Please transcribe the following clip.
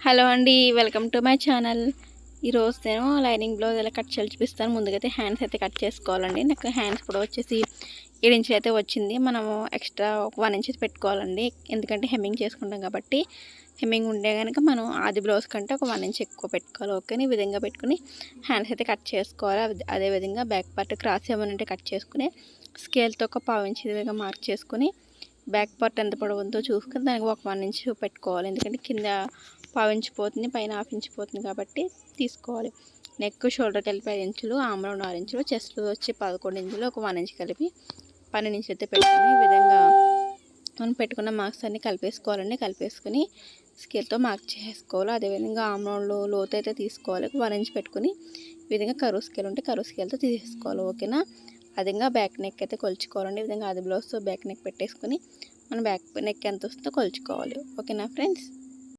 Hello అండి, welcome to my channel. ఈరోజు నేను లైనింగ్ బ్లౌజ్ ఎలా కట్ చేయాలో చూపిస్తాను. ముందుగా హ్యాండ్స్ అయితే కట్ చేసుకోవాలండి. నాకు హ్యాండ్స్ కూడా వచ్చేసి 7 ఇంచులు అయితే వచ్చింది. మనము ఎక్స్ట్రా ఒక 1 ఇంచ్ పెట్టుకోవాలండి. ఎందుకంటే హెమ్మింగ్ చేసుకుంటాం కాబట్టి హెమ్మింగ్ ఉంటే కనుక మనం ఆది బ్లౌజ్ కంటే ఒక 1 ఇంచ్ ఎక్కువ పెట్టుకోవాలి. ఓకేని ఈ విధంగా పెట్టుకుని హ్యాండ్స్ అయితే కట్ చేసుకోవాలి. అదేవిధంగా బ్యాక్ పార్ట్ క్రాస్ ఏమనంటే కట్ చేసుకుని స్కేల్తో ఒక 1/4 ఇంచ్ విధంగా మార్క్ చేసుకుని బ్యాక్ పార్ట్ ఎంత పొడవు ఉందో చూసుకొని దానికి ఒక 1 ఇంచ్ పెట్టుకోవాలి. ఎందుకంటే కింద 1/4 ఇంచ్ పోతుంది, పైన 1/2 ఇంచ్ పోతుంది కాబట్టి తీసుకోవాలి. నెక్ షోల్డర్ కలిపి 5 ఇంచులు, ఆమ్ రౌండ్ 6 ఇంచులు, చెస్ట్ వచ్చి 11 ఇంచులు, ఒక 1 ఇంచ్ కలిపి 12 ఇంచులు అయితే పెట్టుకొని ఈ విధంగా మనం పెట్టుకున్న మార్క్స్ అన్నీ కలిపేసుకోవాలండి. కలిపేసుకుని స్కేల్తో మార్క్ చేసుకోవాలి. అదేవిధంగా ఆమ్ రౌండ్ లోతు అయితే తీసుకోవాలి. 1 ఇంచ్ పెట్టుకుని ఈ విధంగా కరువు స్కేల్ ఉంటే కరువు స్కేల్తో తీసుకోవాలి. ఓకేనా. అదేవిధంగా బ్యాక్ నెక్ అయితే కొలుచుకోవాలండి. ఈ విధంగా ఆది బ్లౌజ్తో బ్యాక్ నెక్ పెట్టేసుకుని మన బ్యాక్ నెక్ ఎంత వస్తుందో కొలుచుకోవాలి. ఓకేనా ఫ్రెండ్స్.